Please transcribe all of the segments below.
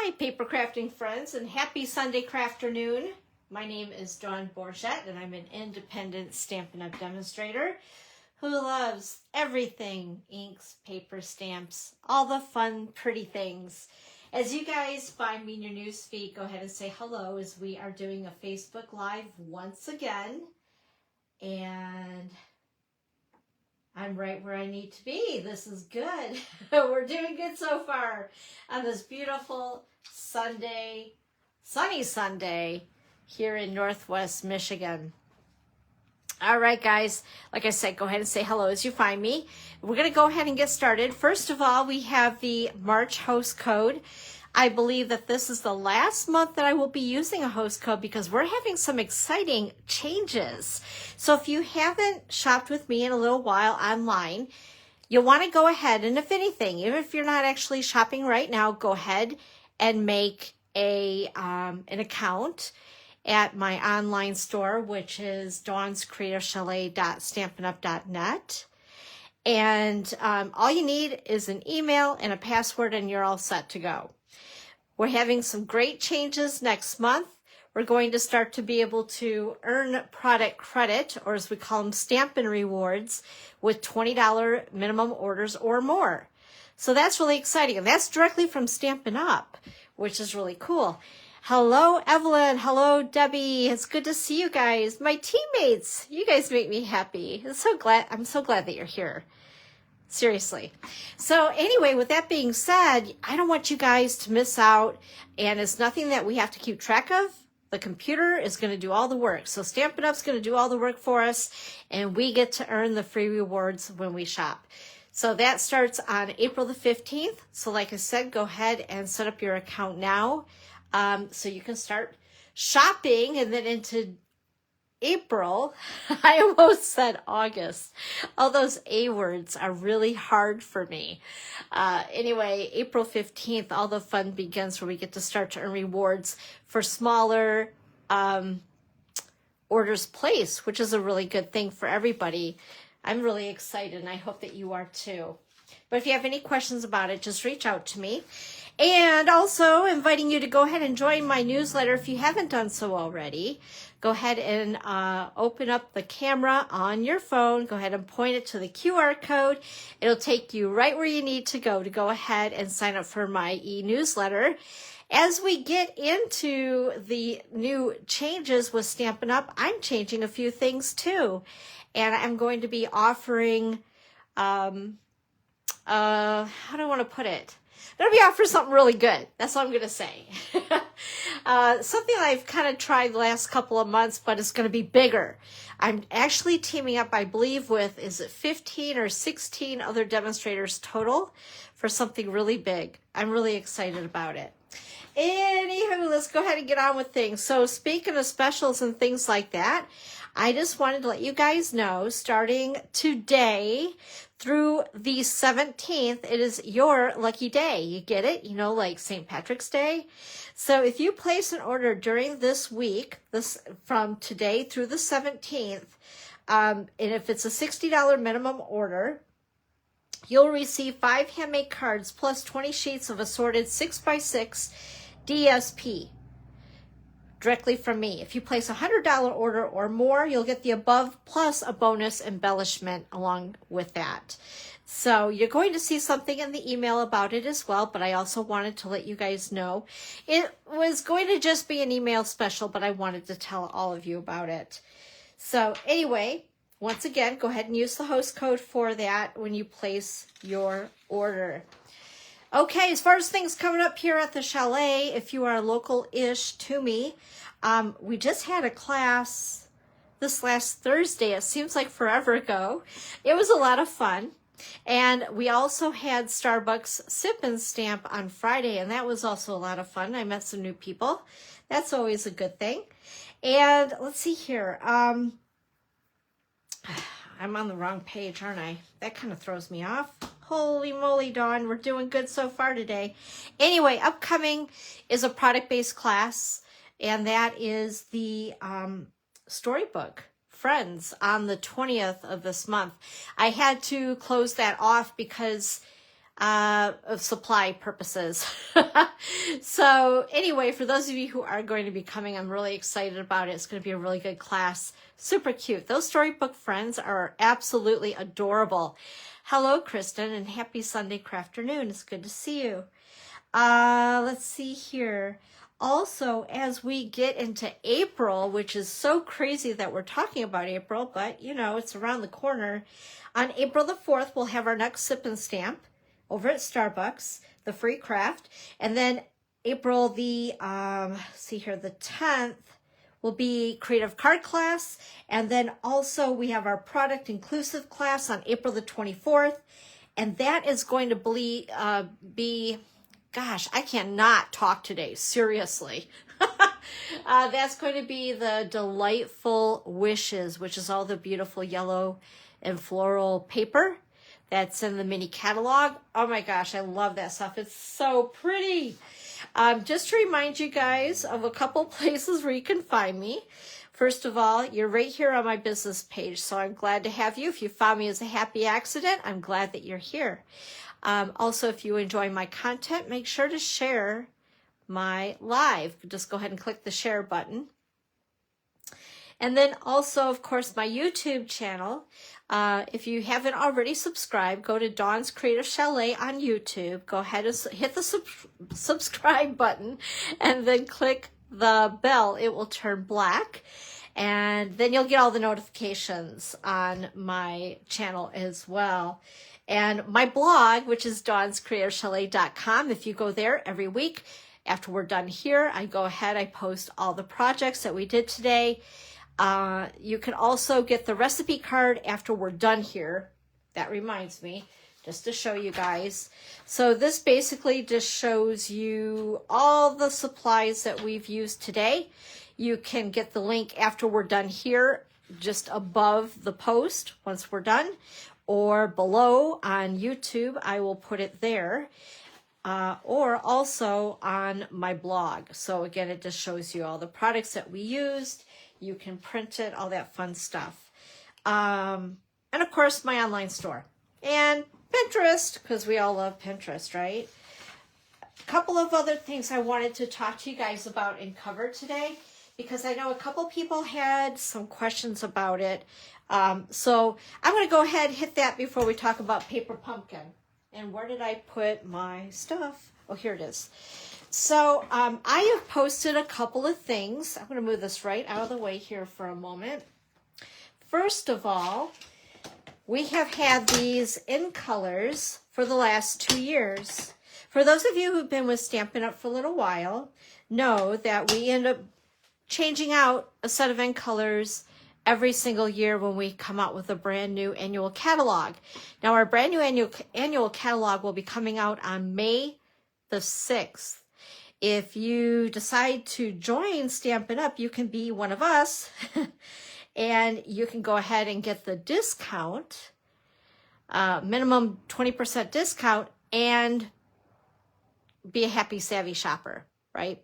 Hi, Papercrafting friends, and happy Sunday crafternoon. My name is Dawn Bourgette, and I'm an independent Stampin' Up! Demonstrator who loves everything, inks, paper, stamps, all the fun, pretty things. As you guys find me in your news feed, go ahead and say hello as we are doing a Facebook Live once again. And I'm right where I need to be. This is good. We're doing good so far on this beautiful Sunday, sunny Sunday here in Northwest Michigan. All right, guys, like I said, go ahead and say hello as you find me. We're going to go ahead and get started. First of all, we have the March host code. I believe that this is the last month that I will be using a host code because we're having some exciting changes. So if you haven't shopped with me in a little while online, you'll want to go ahead and if anything, even if you're not actually shopping right now, go ahead and make an account at my online store, which is dawnscreativechalet.stampinup.net. And all you need is an email and a password and you're all set to go. We're having some great changes next month. We're going to start to be able to earn product credit, or as we call them, Stampin' Rewards, with $20 minimum orders or more. So that's really exciting. And that's directly from Stampin' Up!, which is really cool. Hello, Evelyn. Hello, Debbie. It's good to see you guys. My teammates, you guys make me happy. I'm so glad that you're here. Seriously. So anyway, with that being said, I don't want you guys to miss out, and it's nothing that we have to keep track of. The computer is going to do all the work. So Stampin' Up's going to do all the work for us, and we get to earn the free rewards when we shop. So that starts on April the 15th. So like I said, go ahead and set up your account now so you can start shopping, and then into April, I almost said August. All those A words are really hard for me. Anyway, April 15th, all the fun begins where we get to start to earn rewards for smaller orders placed, which is a really good thing for everybody. I'm really excited, and I hope that you are too. But if you have any questions about it, just reach out to me. And also inviting you to go ahead and join my newsletter if you haven't done so already. Go ahead and open up the camera on your phone. Go ahead and point it to the QR code. It'll take you right where you need to go ahead and sign up for my e-newsletter. As we get into the new changes with Stampin' Up, I'm changing a few things too. And I'm going to be offering, how do I want to put it? I'm going to be offering something really good. That's what I'm going to say. Something I've kind of tried the last couple of months, but it's going to be bigger. I'm actually teaming up, I believe, with, is it 15 or 16 other demonstrators total for something really big. I'm really excited about it. Anywho, let's go ahead and get on with things. So speaking of specials and things like that, I just wanted to let you guys know, starting today through the 17th, it is your lucky day. You get it? You know, like St. Patrick's Day. So if you place an order during this week, from today through the 17th, and if it's a $60 minimum order, you'll receive 5 handmade cards plus 20 sheets of assorted 6x6 DSP. Directly from me. If you place a $100 order or more, you'll get the above plus a bonus embellishment along with that. So you're going to see something in the email about it as well, but I also wanted to let you guys know. It was going to just be an email special, but I wanted to tell all of you about it. So anyway, once again, go ahead and use the host code for that when you place your order. Okay, as far as things coming up here at the chalet, if you are local-ish to me, we just had a class this last Thursday. It seems like forever ago. It was a lot of fun. And we also had Starbucks Sip and Stamp on Friday, and that was also a lot of fun. I met some new people. That's always a good thing. And let's see here. I'm on the wrong page, aren't I? That kind of throws me off. Holy moly, Dawn, we're doing good so far today. Anyway, upcoming is a product-based class, and that is the storybook, Friends, on the 20th of this month. I had to close that off because of supply purposes. So anyway, for those of you who are going to be coming, I'm really excited about it. It's going to be a really good class. Super cute. Those storybook friends are absolutely adorable. Hello, Kristen, and happy Sunday crafternoon. It's good to see you. Let's see here. Also, as we get into April, which is so crazy that we're talking about April, but you know, it's around the corner. On April the 4th, we'll have our next sip and stamp over at Starbucks, the free craft. And then April the, see here, the 10th will be creative card class. And then also we have our product inclusive class on April the 24th. And that is going to be gosh, I cannot talk today, seriously. That's going to be the Delightful Wishes, which is all the beautiful yellow and floral paper that's in the mini catalog. Oh my gosh, I love that stuff. It's so pretty. Just to remind you guys of a couple places where you can find me. First of all, you're right here on my business page, so I'm glad to have you. If you found me as a happy accident, I'm glad that you're here. Also, if you enjoy my content, make sure to share my live. Just go ahead and click the share button. And then also, of course, my YouTube channel. If you haven't already subscribed, go to Dawn's Creative Chalet on YouTube. Go ahead and hit the subscribe button and then click the bell. It will turn black. And then you'll get all the notifications on my channel as well. And my blog, which is dawnscreativechalet.com, if you go there every week, after we're done here, I go ahead, I post all the projects that we did today. You can also get the recipe card after we're done here. That reminds me, just to show you guys. So this basically just shows you all the supplies that we've used today. You can get the link after we're done here, just above the post once we're done. Or below on YouTube, I will put it there, or also on my blog. So again, it just shows you all the products that we used. You can print it, all that fun stuff. And of course, my online store. And Pinterest, because we all love Pinterest, right? A couple of other things I wanted to talk to you guys about and cover today, because I know a couple people had some questions about it. So I'm going to go ahead and hit that before we talk about Paper Pumpkin. And where did I put my stuff? Oh, here it is. So I have posted a couple of things. I'm going to move this right out of the way here for a moment. First of all, we have had these in colors for the last 2 years. For those of you who've been with Stampin' Up! For a little while, know that we end up changing out a set of in colors every single year when we come out with a brand new annual catalog. Now, our brand new annual catalog will be coming out on May the 6th. If you decide to join Stampin' Up!, you can be one of us, and you can go ahead and get the discount, minimum 20% discount, and be a happy, savvy shopper, right?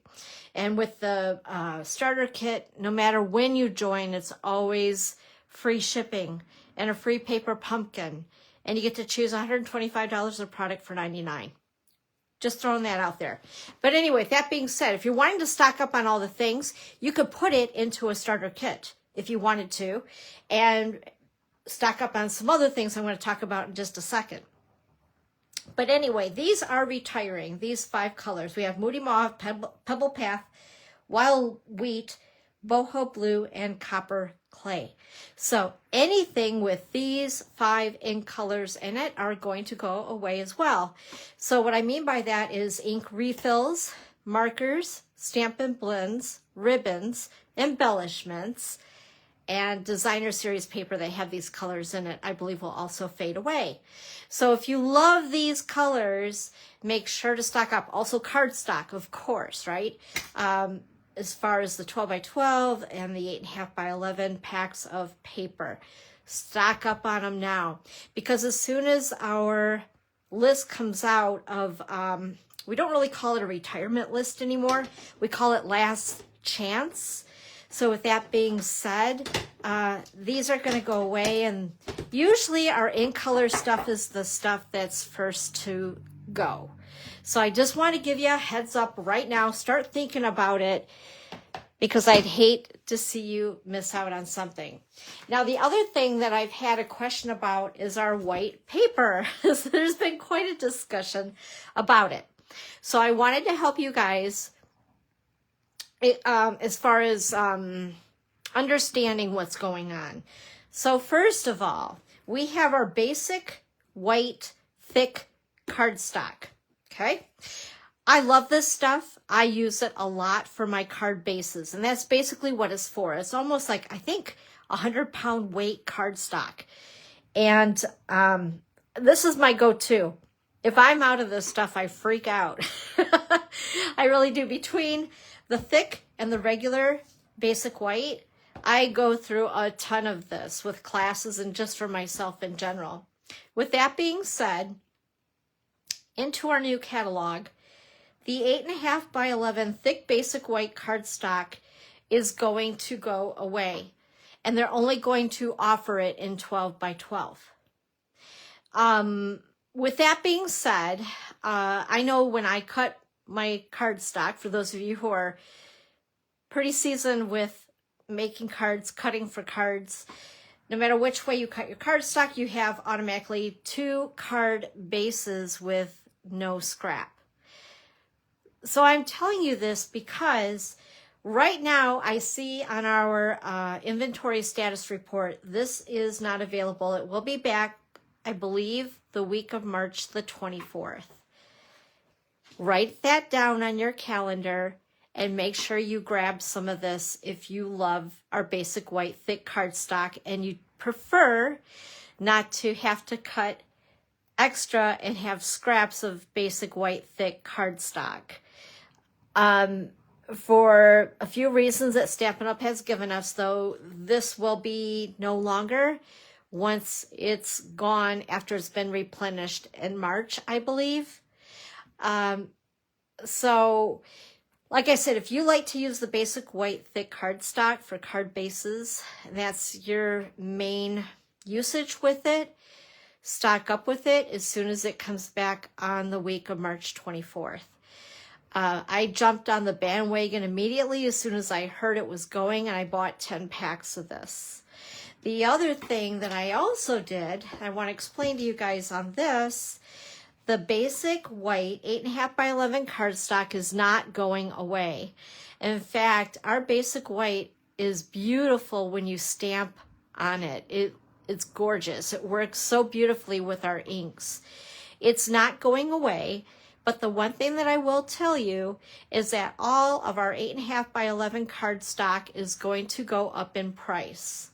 And with the starter kit, no matter when you join, it's always free shipping and a free paper pumpkin. And you get to choose $125 of product for $99. Just throwing that out there. But anyway, that being said, if you're wanting to stock up on all the things, you could put it into a starter kit if you wanted to, and stock up on some other things I'm going to talk about in just a second. But anyway, these are retiring, these 5 colors. We have Moody Mauve, Pebble Path, Wild Wheat, Boho Blue, and Copper Clay. So anything with these 5 ink colors in it are going to go away as well. So what I mean by that is ink refills, markers, Stampin' Blends, ribbons, embellishments, and designer series paper that have these colors in it, I believe, will also fade away. So if you love these colors, make sure to stock up. Also cardstock, of course, right? As far as the 12 by 12 and the 8.5 by 11 packs of paper. Stock up on them now. Because as soon as our list comes out of, we don't really call it a retirement list anymore. We call it last chance. So with that being said, these are going to go away, and usually our in color stuff is the stuff that's first to go. So I just want to give you a heads up right now. Start thinking about it, because I'd hate to see you miss out on something. Now, the other thing that I've had a question about is our white paper. So there's been quite a discussion about it. So I wanted to help you guys as far as understanding what's going on. So first of all, we have our basic white thick cardstock. Okay. I love this stuff. I use it a lot for my card bases, and that's basically what it's for. It's almost like, I think, 100-pound weight cardstock. And this is my go-to. If I'm out of this stuff, I freak out. I really do. Between the thick and the regular basic white, I go through a ton of this with classes and just for myself in general. With that being said, into our new catalog, the 8.5 by 11 thick basic white cardstock is going to go away, and they're only going to offer it in 12 by 12. With that being said, I know when I cut my cardstock, for those of you who are pretty seasoned with making cards, cutting for cards, no matter which way you cut your cardstock, you have automatically 2 card bases with no scrap. So I'm telling you this because right now I see on our inventory status report, this is not available. It will be back, I believe, the week of March the 24th. Write that down on your calendar and make sure you grab some of this if you love our basic white thick cardstock and you prefer not to have to cut extra and have scraps of basic white thick cardstock. For a few reasons that Stampin' Up! Has given us, though, this will be no longer once it's gone after it's been replenished in March, I believe. So, like I said, if you like to use the basic white thick cardstock for card bases, that's your main usage with it, stock up with it as soon as it comes back on the week of March 24th. I jumped on the bandwagon immediately as soon as I heard it was going, and I bought 10 packs of this. The other thing that I also did, I want to explain to you guys on this, the basic white 8.5 by 11 cardstock is not going away. In fact, our basic white is beautiful when you stamp on it. It's gorgeous. It works so beautifully with our inks. It's not going away. But the one thing that I will tell you is that all of our 8.5 by 11 cardstock is going to go up in price.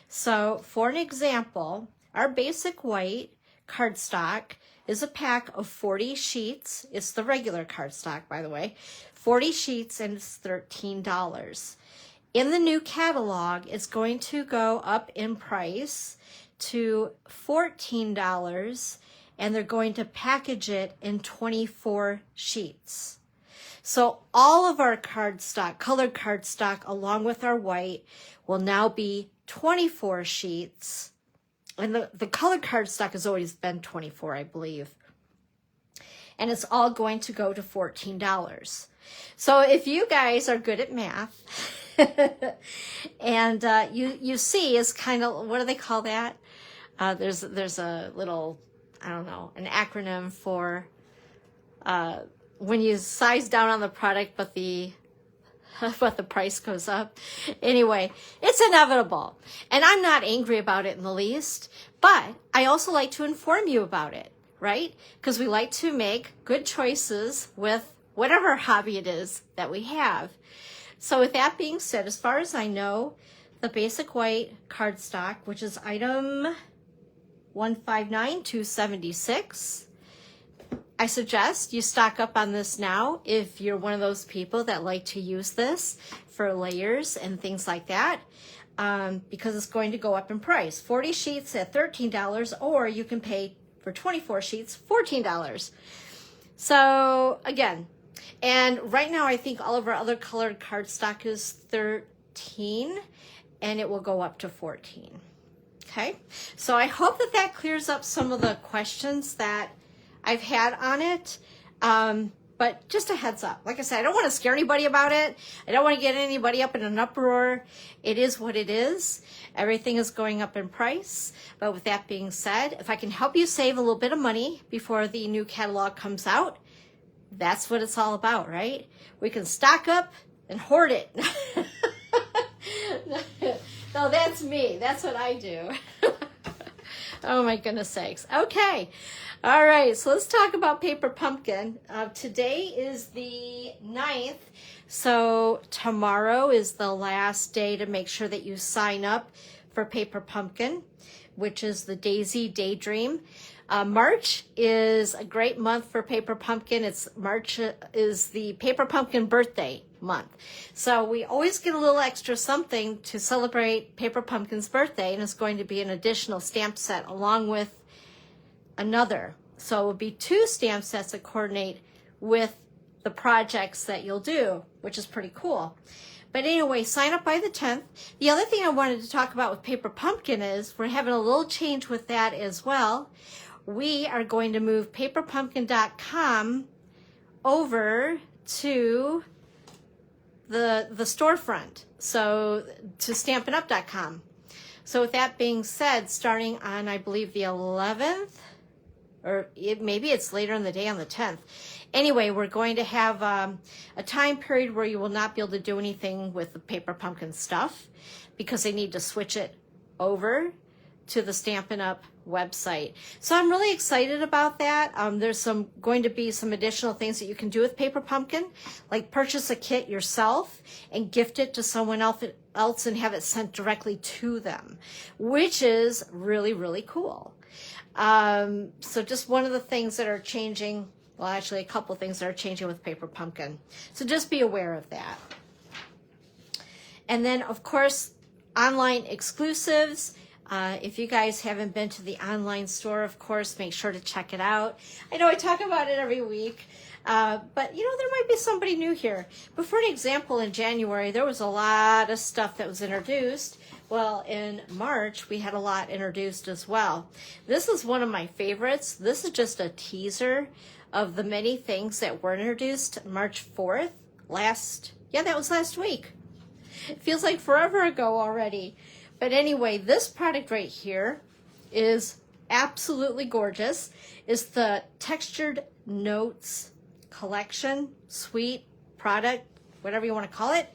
So for an example, our basic white cardstock is a pack of 40 sheets. It's the regular cardstock, by the way. 40 sheets, and it's $13. In the new catalog, it's going to go up in price to $14, and they're going to package it in 24 sheets. So all of our cardstock, colored cardstock, along with our white, will now be 24 sheets. And the colored cardstock has always been 24, I believe. And it's all going to go to $14. So if you guys are good at math, and you see is kind of, what do they call that? There's a little, I don't know, an acronym for when you size down on the product, but the price goes up. Anyway, it's inevitable. And I'm not angry about it in the least, but I also like to inform you about it, right? Because we like to make good choices with whatever hobby it is that we have. So with that being said, as far as I know, the basic white cardstock, which is item 159276, I suggest you stock up on this now if you're one of those people that like to use this for layers and things like that, because it's going to go up in price. 40 sheets at $13, or you can pay for 24 sheets $14. So again, and right now I think all of our other colored cardstock is $13, and it will go up to 14. Okay, so I hope that that clears up some of the questions that I've had on it. But just a heads up, like I said, I don't want to scare anybody about it. I don't want to get anybody up in an uproar. It is what it is. Everything is going up in price. But with that being said, if I can help you save a little bit of money before the new catalog comes out, that's what it's all about, right? We can stock up and hoard it. No, that's me. That's what I do. Oh my goodness sakes. Okay. All right. So let's talk about Paper Pumpkin. Today is the 9th. So tomorrow is the last day to make sure that you sign up for Paper Pumpkin, which is the Daisy Daydream. March is a great month for Paper Pumpkin. March is the Paper Pumpkin birthday month. So we always get a little extra something to celebrate Paper Pumpkin's birthday, and it's going to be an additional stamp set along with another. So it will be 2 stamp sets that coordinate with the projects that you'll do, which is pretty cool. But anyway, sign up by the 10th. The other thing I wanted to talk about with Paper Pumpkin is we're having a little change with that as well. We are going to move paperpumpkin.com over to the storefront, so to stampinup.com. So with that being said, starting on, I believe, the 11th, or maybe it's later in the day on the 10th. Anyway, we're going to have a time period where you will not be able to do anything with the Paper Pumpkin stuff because they need to switch it over to the Stampin' Up! Website. So I'm really excited about that. There's going to be some additional things that you can do with Paper Pumpkin, like purchase a kit yourself and gift it to someone else and have it sent directly to them, which is really, really cool. So just one of the things that are changing, well, actually a couple things that are changing with Paper Pumpkin. So just be aware of that. And then, of course, online exclusives. If you guys haven't been to the online store, of course, make sure to check it out. I know I talk about it every week, but you know, there might be somebody new here. But for an example, in January, there was a lot of stuff that was introduced. Well, in March, we had a lot introduced as well. This is one of my favorites. This is just a teaser of the many things that were introduced March 4th. That was last week. It feels like forever ago already. But anyway, this product right here is absolutely gorgeous. It's the Textured Notes Collection, Suite product, whatever you want to call it.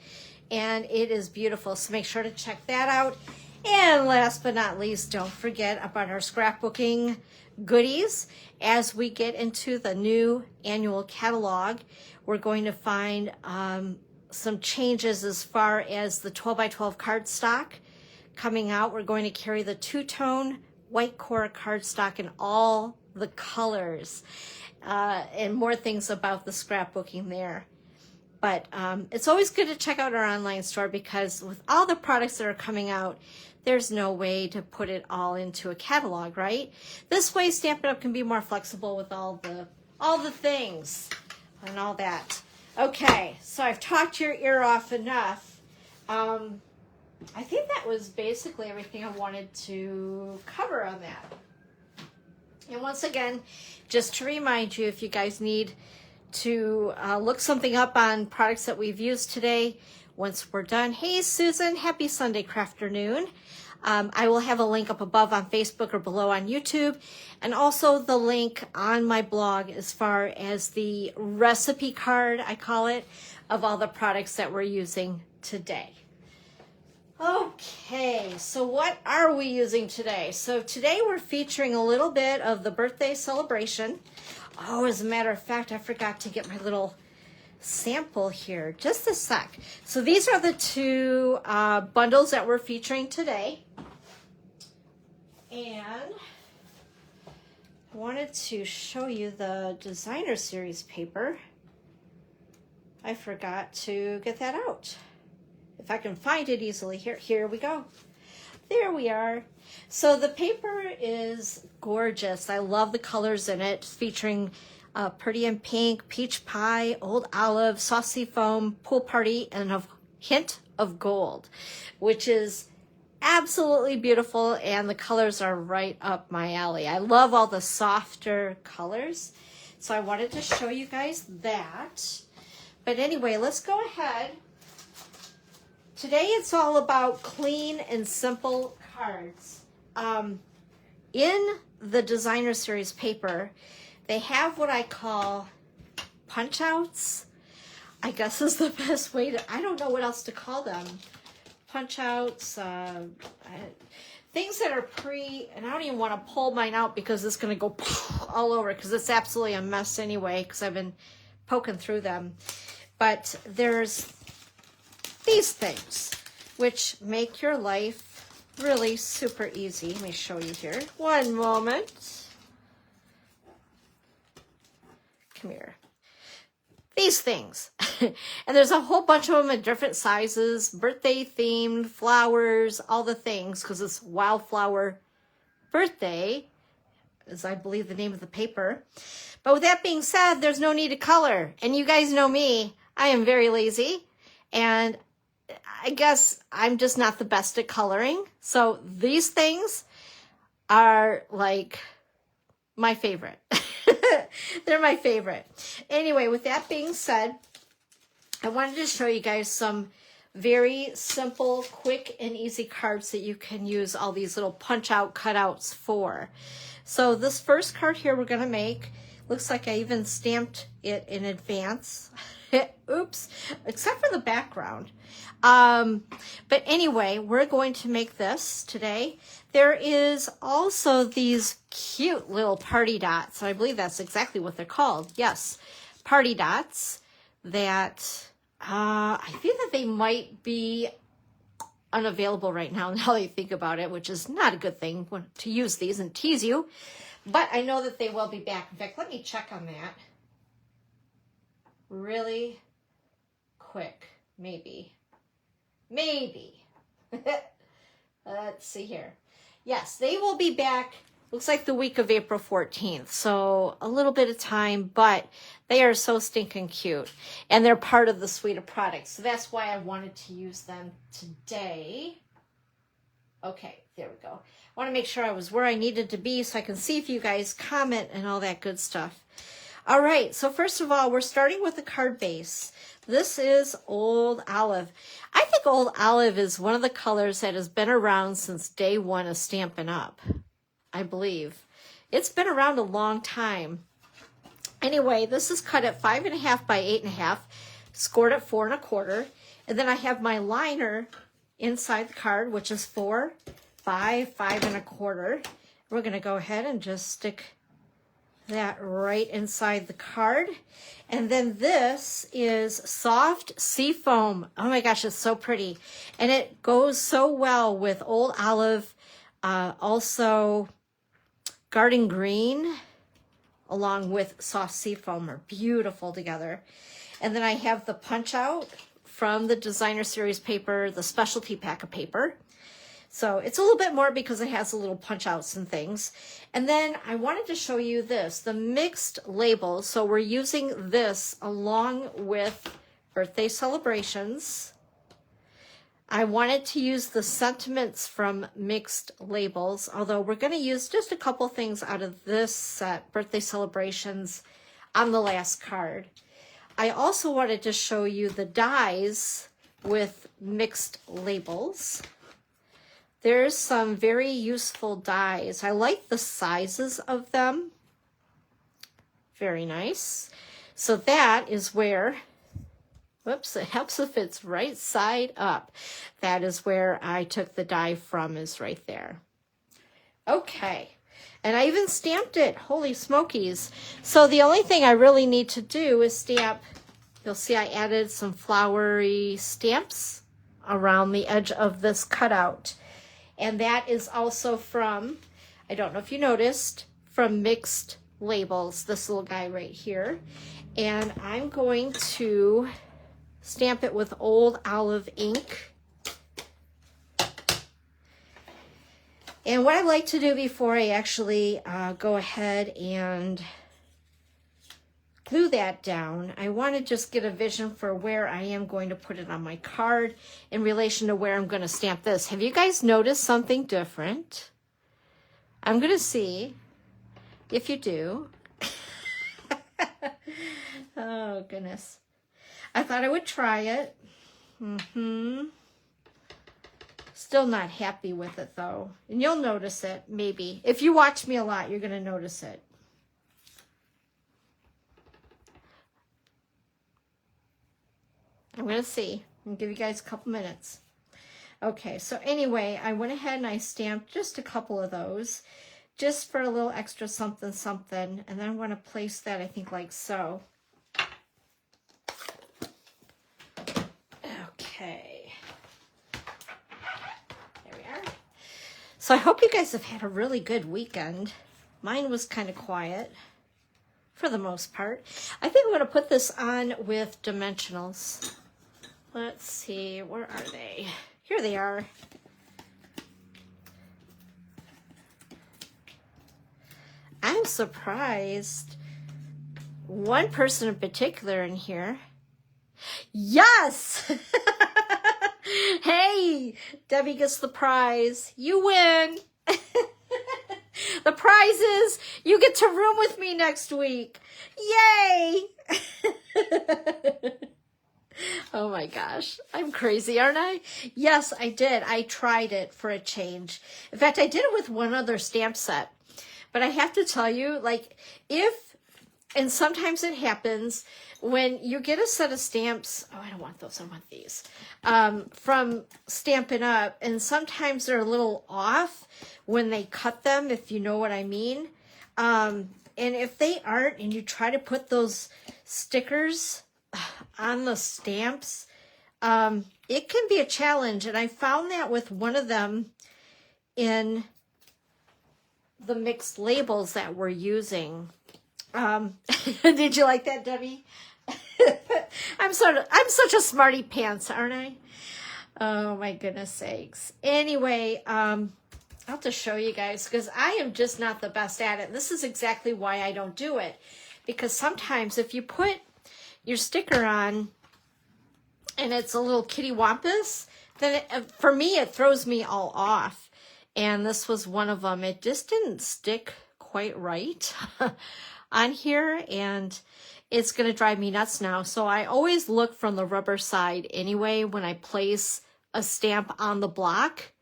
And it is beautiful, so make sure to check that out. And last but not least, don't forget about our scrapbooking goodies. As we get into the new annual catalog, we're going to find some changes as far as the 12x12 cardstock coming out. We're going to carry the 2-tone white core cardstock in all the colors, and more things about the scrapbooking there. But it's always good to check out our online store because with all the products that are coming out, there's no way to put it all into a catalog, right? This way, Stampin' Up! Can be more flexible with all the things and all that. Okay, so I've talked your ear off enough. I think that was basically everything I wanted to cover on that. And once again, just to remind you, if you guys need to look something up on products that we've used today, once we're done. Hey, Susan, happy Sunday crafternoon. I will have a link up above on Facebook or below on YouTube, and also the link on my blog as far as the recipe card, I call it, of all the products that we're using today. Okay, so what are we using today? So today we're featuring a little bit of the birthday celebration. Oh, as a matter of fact, I forgot to get my little sample here. Just a sec. So these are the 2 bundles that we're featuring today. And I wanted to show you the designer series paper. I forgot to get that out. If I can find it easily, here we go. There we are. So the paper is gorgeous. I love the colors in it, featuring Pretty in Pink, Peach Pie, Old Olive, Saucy Foam, Pool Party, and a hint of gold, which is absolutely beautiful, and the colors are right up my alley. I love all the softer colors, so I wanted to show you guys that. But anyway, let's go ahead. Today it's all about clean and simple cards. In the Designer Series paper, they have what I call punch outs. I guess is the best way to, I don't know what else to call them. Punch outs, things that are and I don't even want to pull mine out because it's going to go all over because it's absolutely a mess anyway because I've been poking through them. But there's these things which make your life really super easy. Let me show you here. One moment. Come here. These things. And there's a whole bunch of them in different sizes, birthday themed, flowers, all the things, because it's Wildflower Birthday, is I believe the name of the paper. But with that being said, there's no need to color. And you guys know me, I am very lazy. And I guess I'm just not the best at coloring. So these things are like my favorite. They're my favorite. Anyway, with that being said, I wanted to show you guys some very simple, quick, and easy cards that you can use all these little punch-out cutouts for. So this first card here we're going to make, looks like I even stamped it in advance. Oops, except for the background. But anyway, we're going to make this today. There is also these cute little party dots. I believe that's exactly what they're called. Yes, party dots that I feel that they might be unavailable right now I think about it, which is not a good thing to use these and tease you. But I know that they will be back. In fact, let me check on that really quick. Maybe. Let's see here. Yes, they will be back. Looks like the week of April 14th. So a little bit of time, but they are so stinking cute. And they're part of the suite of products. So that's why I wanted to use them today. Okay, there we go. I want to make sure I was where I needed to be so I can see if you guys comment and all that good stuff. All right, so first of all, we're starting with the card base. This is Old Olive. I think Old Olive is one of the colors that has been around since day one of Stampin' Up, I believe. It's been around a long time. Anyway, this is cut at 5.5 by 8.5, scored at 4 1/4. And then I have my liner inside the card, which is 4 by 5 1/4. We're going to go ahead and just stick that right inside the card. And then this is soft sea foam. Oh my gosh, it's so pretty. And it goes so well with Old Olive, also Garden Green, along with soft sea foam are beautiful together. And then I have the punch out from the Designer Series paper, the specialty pack of paper. So it's a little bit more because it has a little punch outs and things. And then I wanted to show you this, the mixed labels. So we're using this along with birthday celebrations. I wanted to use the sentiments from mixed labels, although we're going to use just a couple things out of this set, birthday celebrations, on the last card. I also wanted to show you the dies with mixed labels. There's some very useful dies. I like the sizes of them. Very nice. So that is where, whoops, it helps if it's right side up. That is where I took the die from, is right there. Okay. And I even stamped it. Holy smokies. So the only thing I really need to do is stamp. You'll see I added some flowery stamps around the edge of this cutout. And that is also from, I don't know if you noticed, from Mixed Labels, this little guy right here. And I'm going to stamp it with Old Olive ink. And what I like to do before I actually go ahead and glue that down, I want to just get a vision for where I am going to put it on my card in relation to where I'm going to stamp this. Have you guys noticed something different? I'm going to see if you do. Oh, goodness. I thought I would try it. Still not happy with it, though. And you'll notice it, maybe. If you watch me a lot, you're going to notice it. I'm going to see. I'll give you guys a couple minutes. Okay, so anyway, I went ahead and I stamped just a couple of those, just for a little extra something, something. And then I'm going to place that, I think, like so. Okay. There we are. So I hope you guys have had a really good weekend. Mine was kind of quiet, for the most part. I think I'm going to put this on with dimensionals. Let's see, where are they? Here they are. I'm surprised. One person in particular in here. Yes! Hey, Debbie gets the prize. You win. The prize is you get to room with me next week. Yay! Oh my gosh, I'm crazy, aren't I? Yes, I did. I tried it for a change. In fact, I did it with one other stamp set. But I have to tell you, like, and sometimes it happens when you get a set of stamps, oh, I don't want those, I want these, from Stampin' Up, and sometimes they're a little off when they cut them, if you know what I mean. And if they aren't, and you try to put those stickers on the stamps, it can be a challenge. And I found that with one of them in the mixed labels that we're using. Did you like that, Debbie? I'm such a smarty pants, aren't I? Oh my goodness sakes. Anyway, I'll have to show you guys because I am just not the best at it. This is exactly why I don't do it. Because sometimes if you put your sticker on and it's a little kitty wampus, then for me, it throws me all off. And this was one of them. It just didn't stick quite right on here, and it's going to drive me nuts now. So I always look from the rubber side anyway when I place a stamp on the block,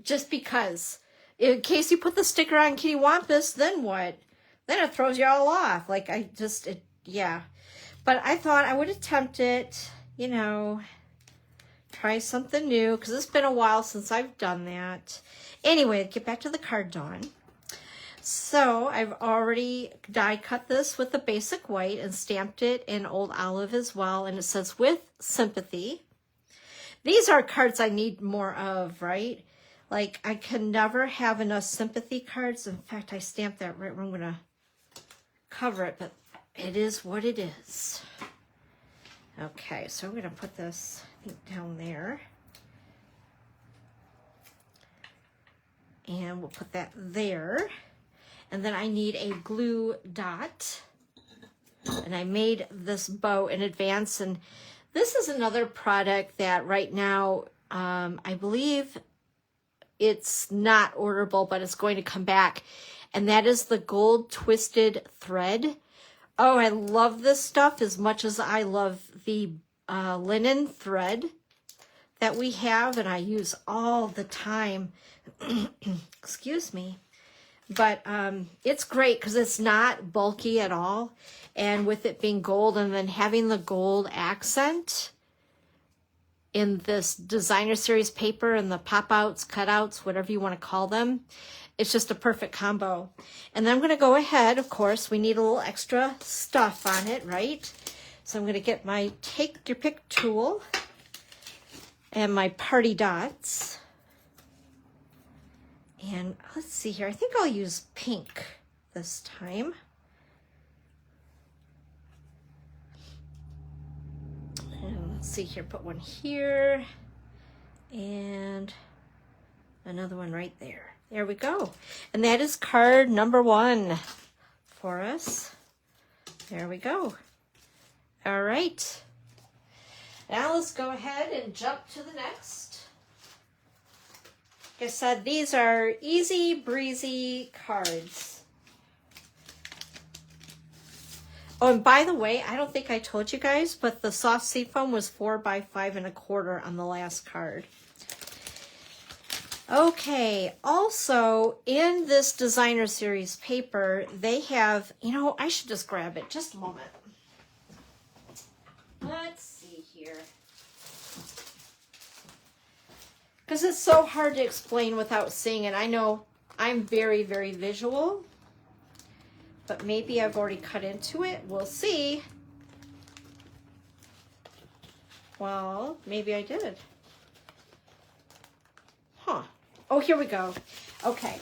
just because in case you put the sticker on kitty wampus, then what? Then it throws you all off. Like yeah. But I thought I would attempt it, you know, try something new, because it's been a while since I've done that. Anyway, get back to the card, Dawn. So I've already die cut this with the basic white and stamped it in Old Olive as well. And it says, with sympathy. These are cards I need more of, right? Like, I can never have enough sympathy cards. In fact, I stamped that right where I'm going to cover it, but it is what it is. Okay, so I'm going to put this, I think, down there. And we'll put that there. And then I need a glue dot. And I made this bow in advance. And this is another product that right now, I believe it's not orderable, but it's going to come back. And that is the gold twisted thread. Oh, I love this stuff as much as I love the linen thread that we have and I use all the time. Excuse me. But it's great because it's not bulky at all. And with it being gold and then having the gold accent in this designer series paper and the pop-outs, cutouts, whatever you want to call them, it's just a perfect combo. And then I'm going to go ahead, of course, we need a little extra stuff on it, right? So I'm going to get my take your pick tool and my party dots. And let's see here, I think I'll use pink this time. And let's see here, put one here and another one right there. There we go. And that is card number 1 for us. There we go. All right. Now let's go ahead and jump to the next. Like I said, these are easy breezy cards. Oh, and by the way, I don't think I told you guys, but the soft seafoam was 4 by 5 1/4 on the last card. Okay, also in this designer series paper, they have, you know, I should just grab it. Just a moment. Let's see here. Because it's so hard to explain without seeing it. I know I'm very, very visual. But maybe I've already cut into it. We'll see. Well, maybe I did. Huh. Oh, here we go. Okay.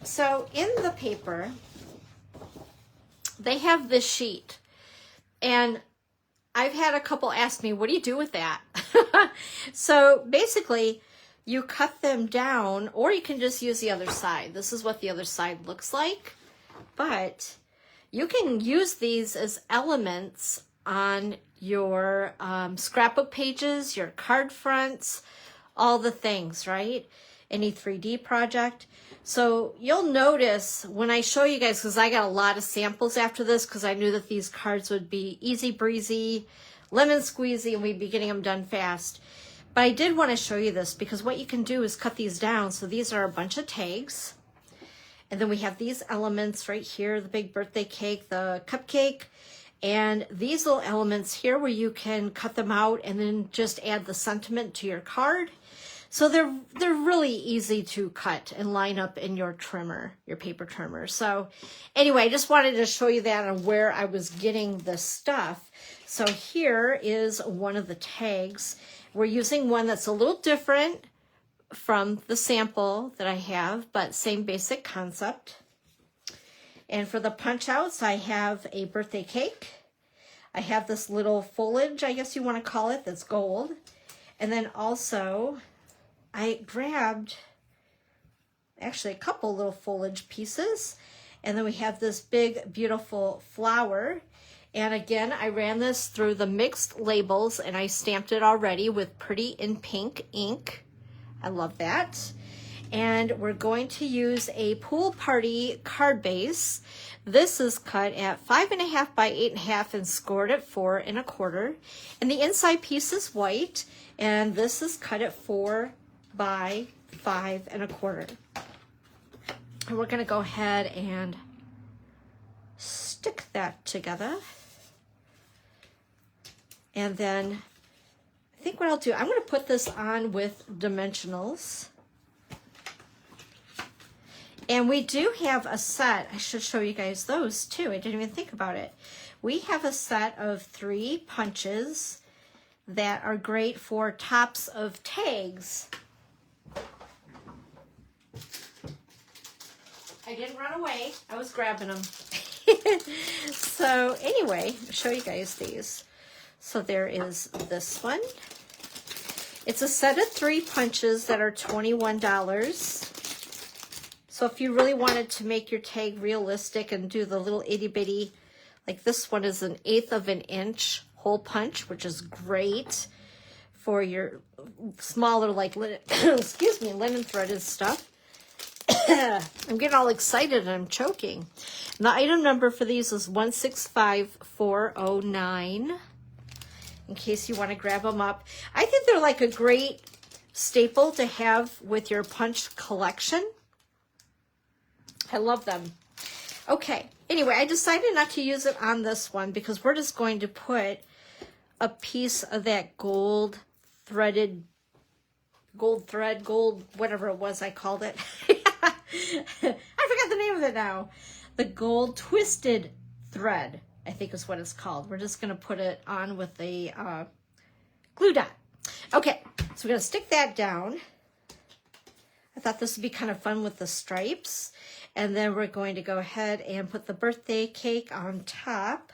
So in the paper, they have this sheet. And I've had a couple ask me, what do you do with that? So basically, you cut them down, or you can just use the other side. This is what the other side looks like. But you can use these as elements on your scrapbook pages, your card fronts, all the things, right? Any 3D project. So you'll notice when I show you guys, because I got a lot of samples after this, because I knew that these cards would be easy breezy, lemon squeezy, and we'd be getting them done fast. But I did want to show you this because what you can do is cut these down. So these are a bunch of tags. And then we have these elements right here, the big birthday cake, the cupcake, and these little elements here where you can cut them out and then just add the sentiment to your card. So they're really easy to cut and line up in your trimmer, your paper trimmer. So anyway, I just wanted to show you that and where I was getting the stuff. So here is one of the tags. We're using one that's a little different from the sample that I have, but same basic concept. And for the punch outs, I have a birthday cake. I have this little foliage, I guess you want to call it, that's gold. And then also, I grabbed actually a couple little foliage pieces. And then we have this big, beautiful flower. And again, I ran this through the mixed labels and I stamped it already with Pretty in Pink ink. I love that. And we're going to use a pool party card base. This is cut at 5.5 by 8.5 and scored at 4 1/4. And the inside piece is white. And this is cut at 4 by 5 1/4. And we're going to go ahead and stick that together. And then I think what I'll do, I'm going to put this on with dimensionals. And we do have a set. I should show you guys those too. I didn't even think about it. We have a set of 3 punches that are great for tops of tags. I didn't run away. I was grabbing them. So anyway, I'll show you guys these. So there is this one. It's a set of 3 punches that are $21. So if you really wanted to make your tag realistic and do the little itty bitty, like this one is 1/8 of an inch hole punch, which is great for your smaller, like, excuse me, linen threaded stuff. I'm getting all excited and I'm choking. And the item number for these is 165409. In case you want to grab them up. I think they're like a great staple to have with your punch collection. I love them. Okay, anyway, I decided not to use it on this one because we're just going to put a piece of that gold thread, whatever it was I called it. I forgot the name of it now. The gold twisted thread, I think is what it's called. We're just going to put it on with a glue dot. Okay, so we're going to stick that down. I thought this would be kind of fun with the stripes. And then we're going to go ahead and put the birthday cake on top.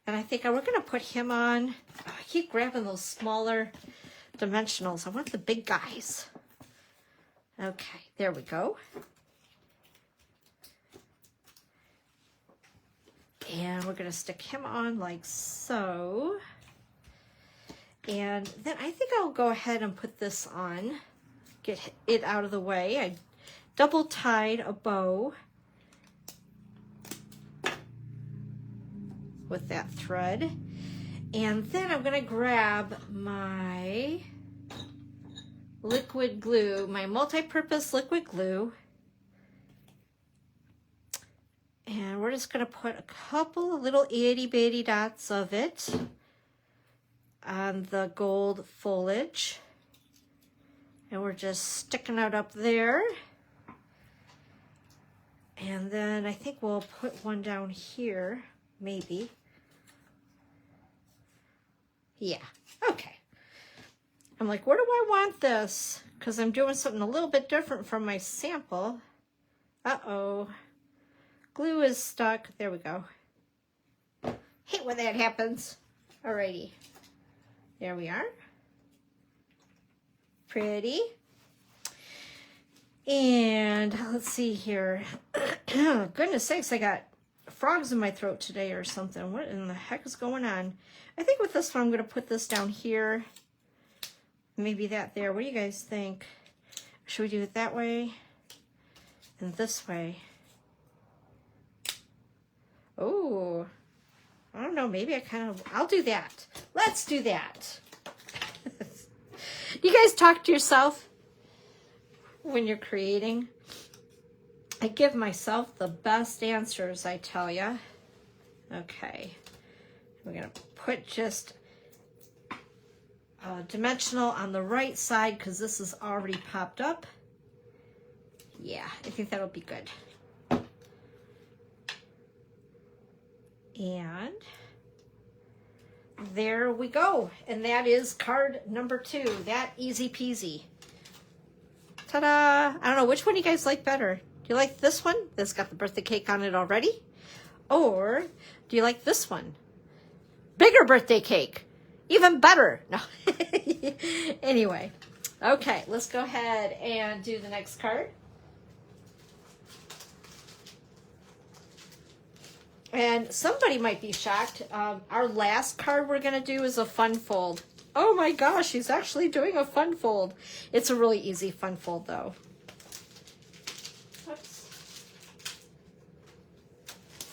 And I think we're going to put him on. Oh, I keep grabbing those smaller dimensionals. I want the big guys. Okay, there we go. And we're going to stick him on like so. And then I think I'll go ahead and put this on, get it out of the way. I double tied a bow with that thread. And then I'm going to grab my liquid glue, my multi-purpose liquid glue. And we're just going to put a couple of little itty bitty dots of it on the gold foliage. And we're just sticking it up there. And then I think we'll put one down here, maybe. Yeah, okay. I'm like, where do I want this? Because I'm doing something a little bit different from my sample. Uh-oh. Glue is stuck. There we go. Hate when that happens. Alrighty. There we are. Pretty. And let's see here. Goodness sakes, I got frogs in my throat today or something. What in the heck is going on? I think with this one, I'm going to put this down here. Maybe that there. What do you guys think? Should we do it that way and this way? Oh, I don't know. Maybe I'll do that. Let's do that. You guys talk to yourself when you're creating? I give myself the best answers, I tell ya. Okay. We're going to put just dimensional on the right side because this is already popped up. Yeah, I think that'll be good. And there we go. And that is card number 2. That easy peasy. Ta-da! I don't know, which one do you guys like better? Do you like this one that's got the birthday cake on it already? Or do you like this one? Bigger birthday cake. Even better. No. Anyway. Okay, let's go ahead and do the next card. And somebody might be shocked. Our last card we're going to do is a fun fold. Oh my gosh, he's actually doing a fun fold. It's a really easy fun fold though. Oops.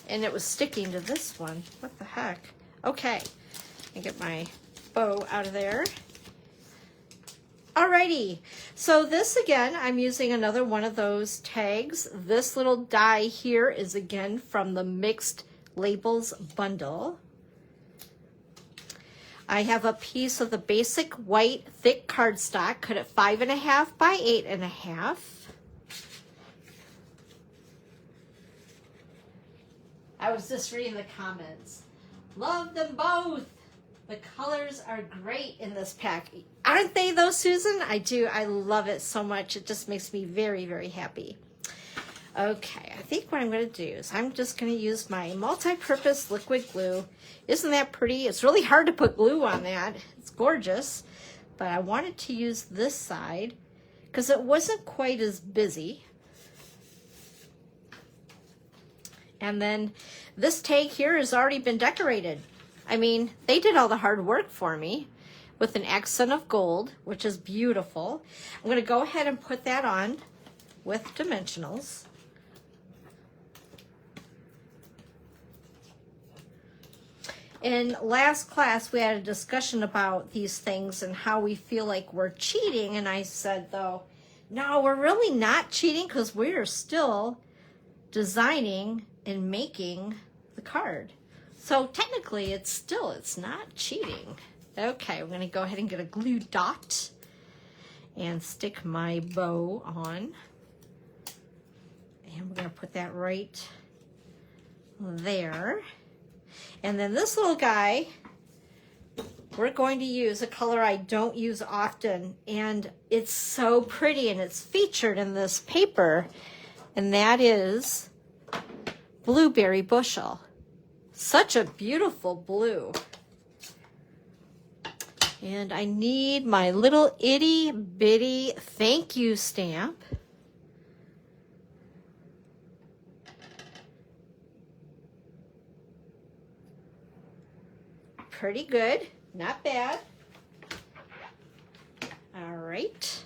And it was sticking to this one. What the heck? Okay, I get my bow out of there. Alrighty, so this again, I'm using another one of those tags. This little die here is again from the Mixed Labels bundle. I have a piece of the basic white thick cardstock cut at 5.5 by 8.5. I was just reading the comments. Love them both. The colors are great in this pack. Aren't they though, Susan? I do. I love it so much. It just makes me very, very happy. Okay, I think what I'm going to do is I'm just going to use my multi-purpose liquid glue. Isn't that pretty? It's really hard to put glue on that. It's gorgeous. But I wanted to use this side because it wasn't quite as busy. And then this tag here has already been decorated. I mean, they did all the hard work for me with an accent of gold, which is beautiful. I'm going to go ahead and put that on with dimensionals. In last class, we had a discussion about these things and how we feel like we're cheating. And I said, though, no, we're really not cheating because we're still designing and making the card. So technically, it's not cheating. Okay, we're going to go ahead and get a glue dot and stick my bow on. And we're going to put that right there. And then this little guy, we're going to use a color I don't use often. And it's so pretty and it's featured in this paper. And that is Blueberry Bushel. Such a beautiful blue. And I need my little itty bitty thank you stamp. pretty good. Not bad. All right.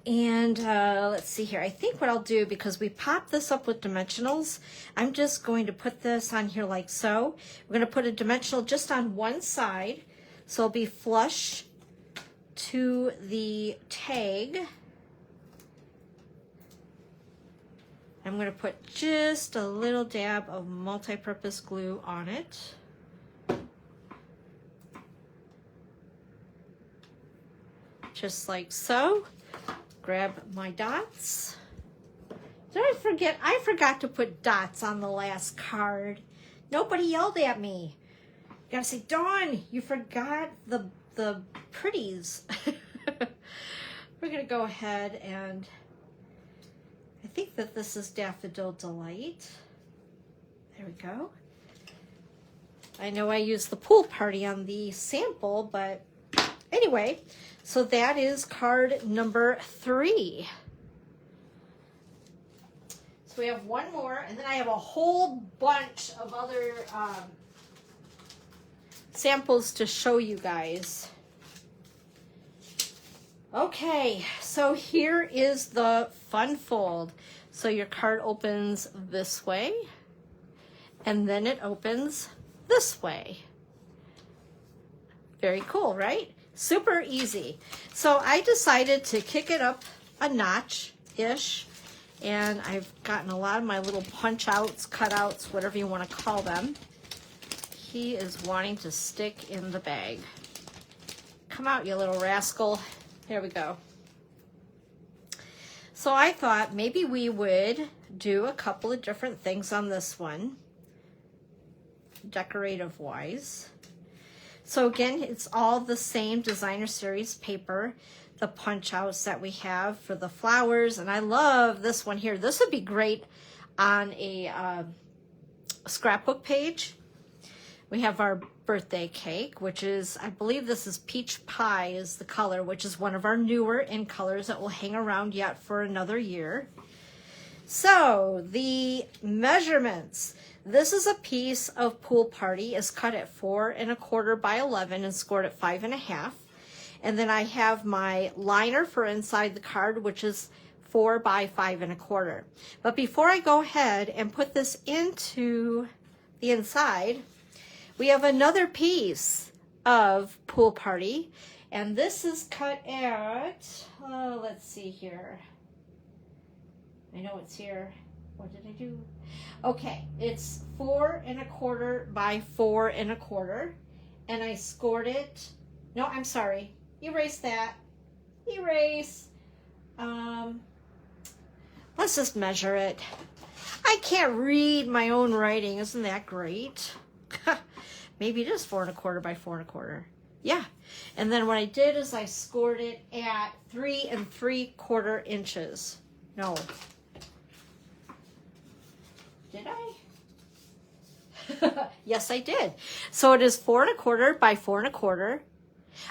And let's see here. I think what I'll do, because we popped this up with dimensionals, I'm just going to put this on here like so. We're going to put a dimensional just on one side, so it'll be flush to the tag. I'm going to put just a little dab of multi-purpose glue on it. Just like so. Grab my dots. Did I forget? I forgot to put dots on the last card. Nobody yelled at me. You gotta say, Dawn, you forgot the pretties. We're gonna go ahead and I think that this is Daffodil Delight. There we go. I know I used the pool party on the sample, but anyway, so that is card number 3. So we have one more, and then I have a whole bunch of other samples to show you guys. Okay, so here is the fun fold. So your card opens this way, and then it opens this way. Very cool, right? Super easy. So I decided to kick it up a notch-ish, and I've gotten a lot of my little punch-outs, cutouts, whatever you want to call them. He is wanting to stick in the bag. Come out, you little rascal. There we go. So I thought maybe we would do a couple of different things on this one, decorative-wise. So again, it's all the same Designer Series paper, the punch outs that we have for the flowers. And I love this one here. This would be great on a scrapbook page. We have our birthday cake, which is, I believe this is Peach Pie is the color, which is one of our newer in colors that will hang around yet for another year. So the measurements. This is a piece of Pool Party. It's cut at 4 1/4 by 11 and scored at 5 1/2. And then I have my liner for inside the card, which is 4 by 5 1/4. But before I go ahead and put this into the inside, we have another piece of Pool Party. And this is cut at, let's see here. I know it's here. What did I do? Okay, it's 4 1/4 by 4 1/4, and I scored it. No, I'm sorry. Erase that. Erase. Let's just measure it. I can't read my own writing. Isn't that great? Maybe it is 4 1/4 by 4 1/4. Yeah. And then what I did is I scored it at 3 3/4 inches. No. Did I? Yes, I did. So it is 4 1/4 by 4 1/4.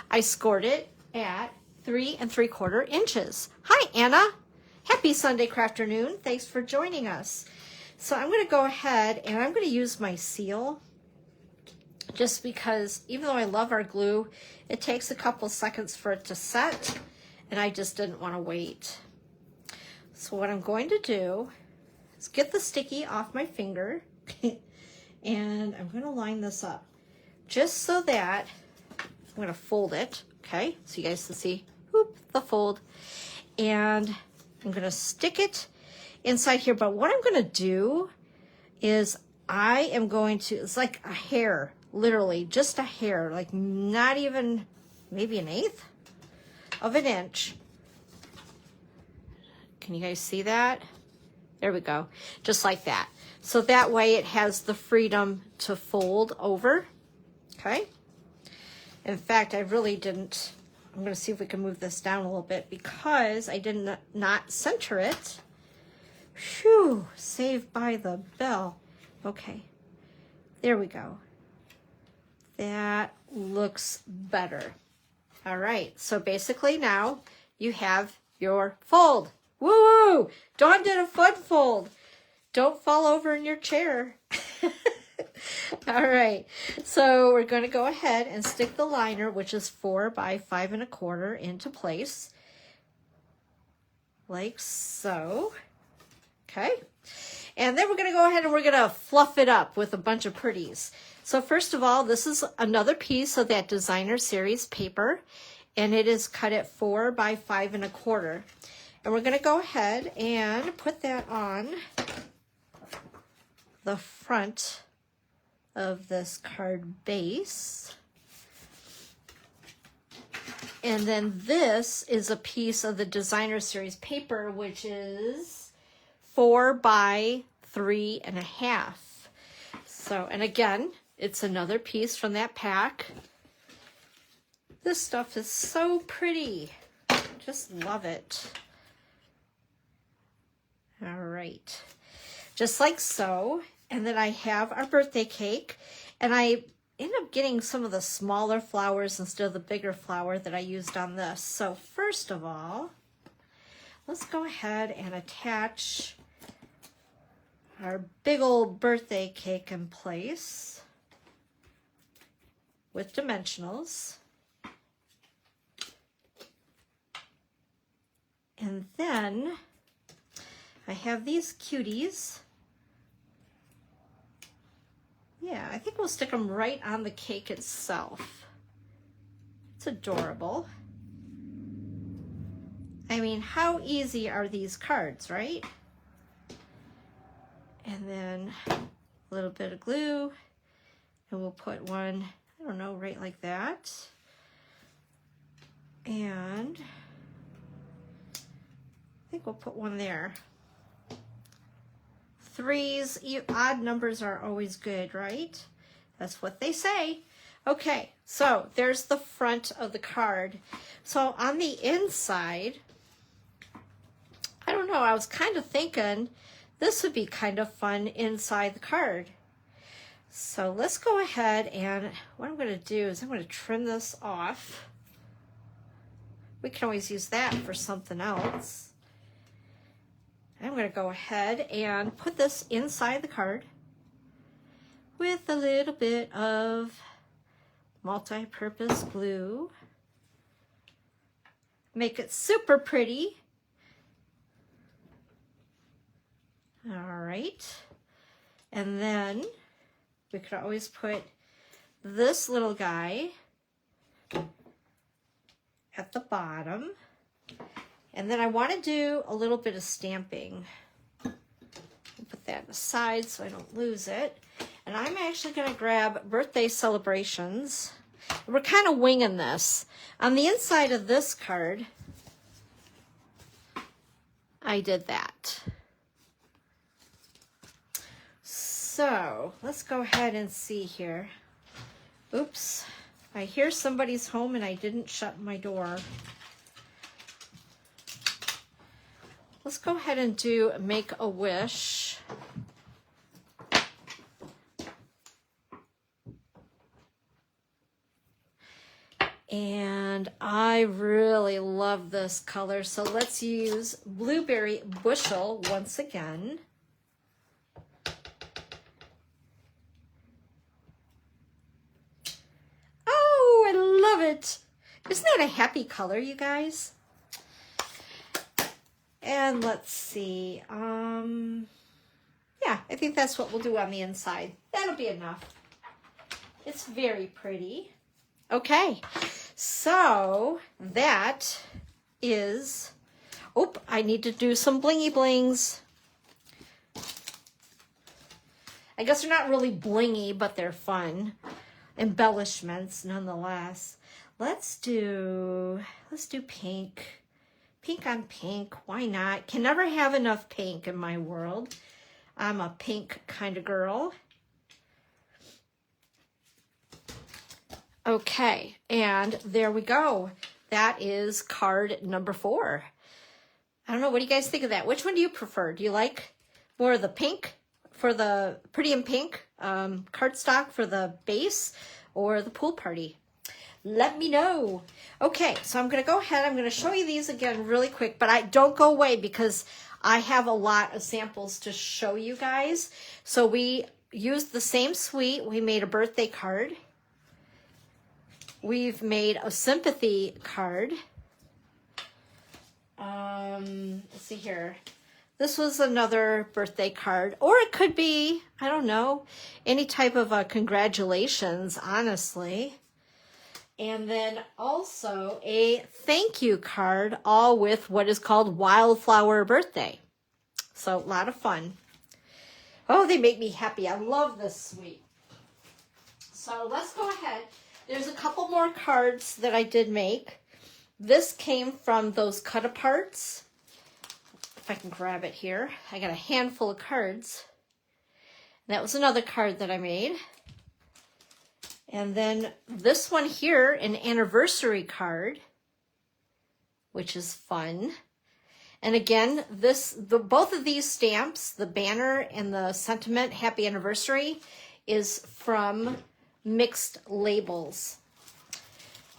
I scored it at 3 3/4 inches. Hi, Anna. Happy Sunday Crafternoon. Thanks for joining us. So I'm going to go ahead and I'm going to use my seal, just because even though I love our glue, it takes a couple seconds for it to set, and I just didn't want to wait. So what I'm going to do is get the sticky off my finger and I'm going to line this up just so that I'm going to fold it, okay, so you guys can see, whoop, the fold, and I'm going to stick it inside here. But what I'm going to do is I am going to, it's like a hair, literally just a hair, like not even, maybe 1/8 of an inch. Can you guys see that? There we go, just like that. So that way it has the freedom to fold over, okay? In fact, I really didn't, I'm gonna see if we can move this down a little bit because I did not center it. Phew, saved by the bell. Okay, there we go. That looks better. All right, so basically now you have your fold. Woo-woo! Dawn did a fun fold. don't fall over in your chair. All right, so we're going to go ahead and stick the liner, which is 4 by 5 1/4, into place, like so. Okay, and then we're going to go ahead and we're going to fluff it up with a bunch of pretties. So first of all, this is another piece of that designer series paper, and it is cut at 4 by 5 1/4. And we're going to go ahead and put that on the front of this card base. And then this is a piece of the designer series paper, which is 4 by 3 1/2. So, and again, it's another piece from that pack. This stuff is so pretty. Just love it. All right, just like so. And then I have our birthday cake, and I end up getting some of the smaller flowers instead of the bigger flower that I used on this. So first of all, let's go ahead and attach our big old birthday cake in place with dimensionals. And then I have these cuties. Yeah, I think we'll stick them right on the cake itself. It's adorable. I mean, how easy are these cards, right? And then a little bit of glue, and we'll put one, I don't know, right like that. And I think we'll put one there. Threes, odd numbers are always good, right? That's what they say. Okay, so there's the front of the card. So on the inside, I don't know, I was kind of thinking this would be kind of fun inside the card. So let's go ahead, and what I'm going to do is I'm going to trim this off. We can always use that for something else. I'm going to go ahead and put this inside the card with a little bit of multi-purpose glue. Make it super pretty. All right. And then we could always put this little guy at the bottom. And then I want to do a little bit of stamping. Put that aside so I don't lose it. And I'm actually going to grab birthday celebrations. We're kind of winging this. On the inside of this card, I did that. So let's go ahead and see here. Oops, I hear somebody's home and I didn't shut my door. Let's go ahead and do Make a Wish. And I really love this color, so let's use Blueberry Bushel once again. Oh, I love it. Isn't that a happy color, you guys? And let's see, yeah, I think that's what we'll do on the inside. That'll be enough. It's very pretty. Okay, so that is, oh, I need to do some blingy blings. I guess they're not really blingy, but they're fun. Embellishments nonetheless. Let's do pink. Pink on pink, why not? Can never have enough pink in my world. I'm a pink kind of girl. Okay, and there we go. That is card number 4. I don't know, what do you guys think of that? Which one do you prefer? Do you like more of the pink for the Pretty in Pink cardstock for the base, or the pool party? Let me know. Okay, so I'm going to go ahead. I'm going to show you these again really quick, but don't go away because I have a lot of samples to show you guys. So we used the same suite. We made a birthday card. We've made a sympathy card. Let's see here. This was another birthday card, or it could be, I don't know, any type of congratulations, honestly. And then also a thank you card, all with what is called Wildflower Birthday. So a lot of fun. Oh, they make me happy. I love this suite. So let's go ahead. There's a couple more cards that I did make. This came from those cut-aparts. If I can grab it here. I got a handful of cards. That was another card that I made. And then this one here, an anniversary card, which is fun. And again, both of these stamps, the banner and the sentiment, happy anniversary, is from Mixed Labels.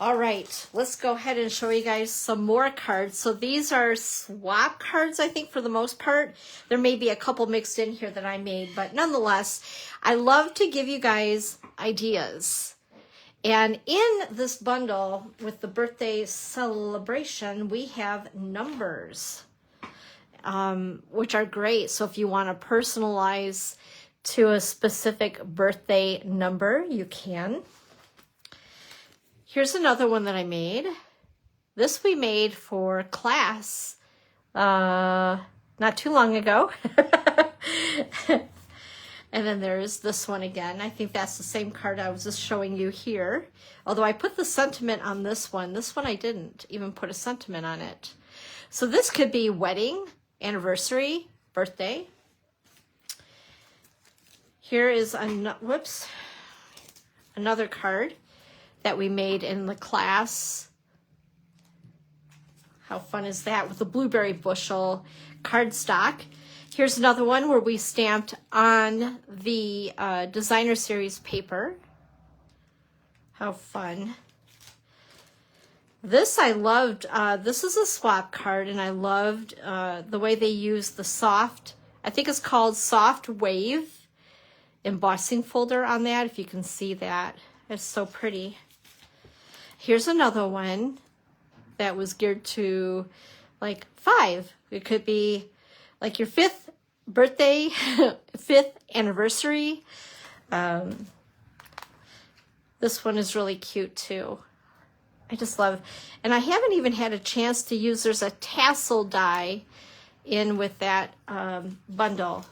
All right, let's go ahead and show you guys some more cards. So these are swap cards, I think, for the most part. There may be a couple mixed in here that I made, but nonetheless, I love to give you guys ideas. And in this bundle with the birthday celebration, we have numbers, which are great. So if you want to personalize to a specific birthday number, you can. Here's another one that I made. This we made for class not too long ago. And then there's this one again. I think that's the same card I was just showing you here. Although I put the sentiment on this one. This one I didn't even put a sentiment on it. So this could be wedding, anniversary, birthday. Here is another card that we made in the class. How fun is that, with a blueberry bushel cardstock. Here's another one where we stamped on the designer series paper. How fun. This I loved. This is a swap card, and I loved the way they use the soft, I think it's called Soft Wave embossing folder on that, if you can see that. It's so pretty. Here's another one that was geared to like 5. It could be like your 5th birthday, 5th anniversary. This one is really cute too. I just love, and I haven't even had a chance to use, there's a tassel die in with that bundle.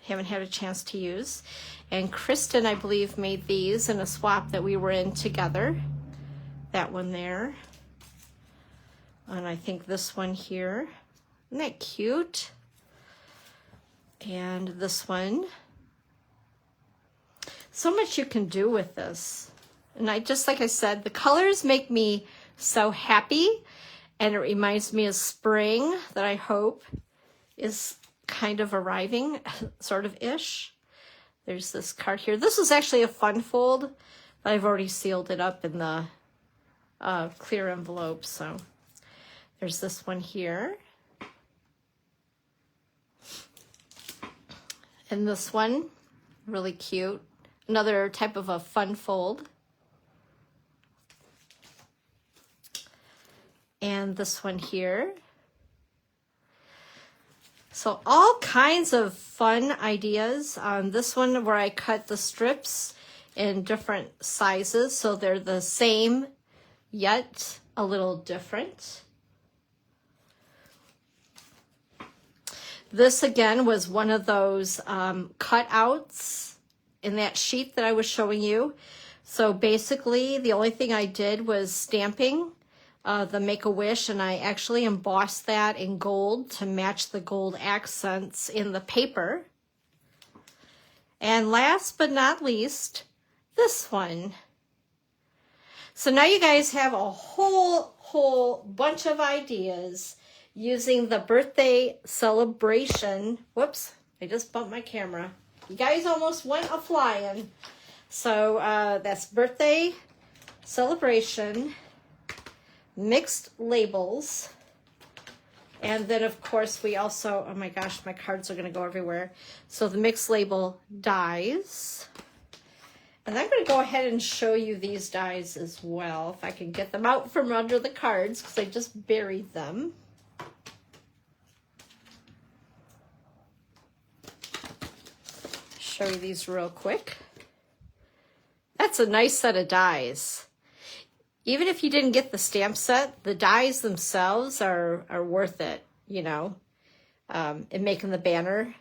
Haven't had a chance to use. And Kristen, I believe, made these in a swap that we were in together. That one there. And I think this one here. Isn't that cute? And this one. So much you can do with this. And like I said, the colors make me so happy. And it reminds me of spring that I hope is kind of arriving, sort of ish. There's this card here. This is actually a fun fold, but I've already sealed it up in the clear envelope. So there's this one here. And this one, really cute. Another type of a fun fold. And this one here. So all kinds of fun ideas. This one where I cut the strips in different sizes, so they're the same, yet a little different. This again was one of those cutouts in that sheet that I was showing you. So basically the only thing I did was stamping the Make-A-Wish, and I actually embossed that in gold to match the gold accents in the paper. And last but not least, this one. So now you guys have a whole bunch of ideas using the birthday celebration. Whoops, I just bumped my camera. You guys almost went a-flying. So that's birthday celebration, Mixed Labels, And then, of course, we also, oh my gosh, my cards are going to go everywhere. So the mixed label dies. And I'm going to go ahead and show you these dies as well, if I can get them out from under the cards, because I just buried them. Show you these real quick. That's a nice set of dies. Even if you didn't get the stamp set, the dies themselves are worth it, you know, in making the banner.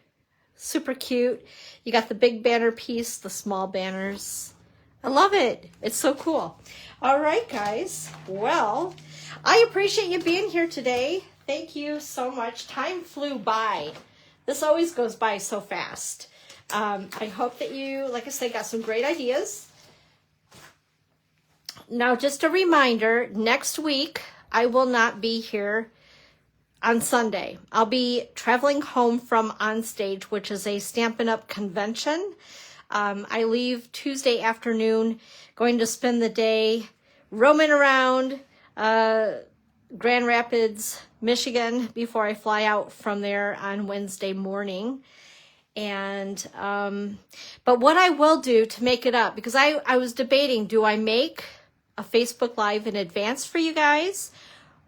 Super cute. You got the big banner piece, the small banners. I love it. It's so cool. All right, guys. Well, I appreciate you being here today. Thank you so much. Time flew by. This always goes by so fast. I hope that you, like I said, got some great ideas. Now, just a reminder, next week, I will not be here on Sunday. I'll be traveling home from Onstage, which is a Stampin' Up! Convention. I leave Tuesday afternoon, going to spend the day roaming around Grand Rapids, Michigan, before I fly out from there on Wednesday morning. And, but what I will do to make it up, because I was debating, do I make a Facebook Live in advance for you guys,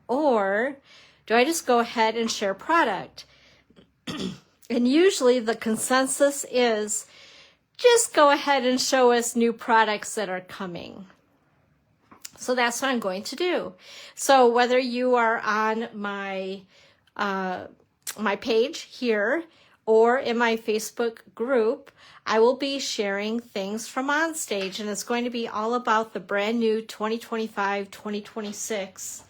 or do I just go ahead and share product? And usually the consensus is just go ahead and show us new products that are coming. So that's what I'm going to do. So whether you are on my my page here or in my Facebook group, I will be sharing things from Onstage, and it's going to be all about the brand new 2025-2026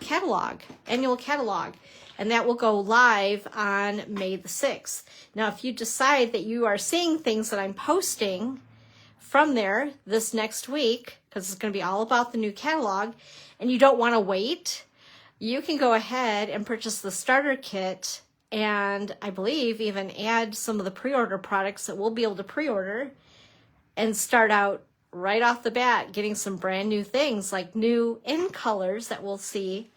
catalog, annual catalog, and that will go live on May the 6th. Now, if you decide that you are seeing things that I'm posting from there this next week, because it's going to be all about the new catalog, and you don't want to wait, you can go ahead and purchase the starter kit, and I believe even add some of the pre-order products that we'll be able to pre-order and start out right off the bat getting some brand new things like new in colors that we'll see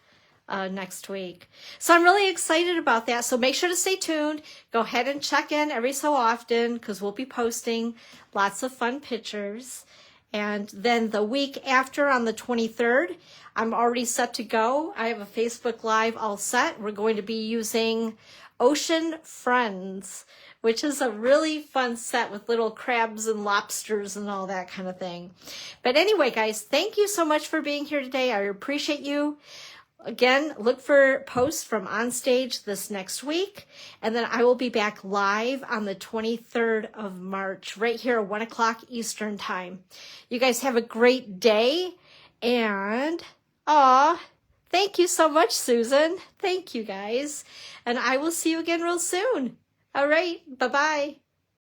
next week. So I'm really excited about that. So make sure to stay tuned. Go ahead and check in every so often, because we'll be posting lots of fun pictures. And then the week after, on the 23rd, I'm already set to go. I have a Facebook Live all set. We're going to be using Ocean Friends, which is a really fun set with little crabs and lobsters and all that kind of thing. But anyway, guys, thank you so much for being here today. I appreciate you. Again, look for posts from Onstage this next week. And then I will be back live on the 23rd of March, right here at 1 o'clock Eastern time. You guys have a great day. And, thank you so much, Susan. Thank you, guys. And I will see you again real soon. All right. Bye-bye.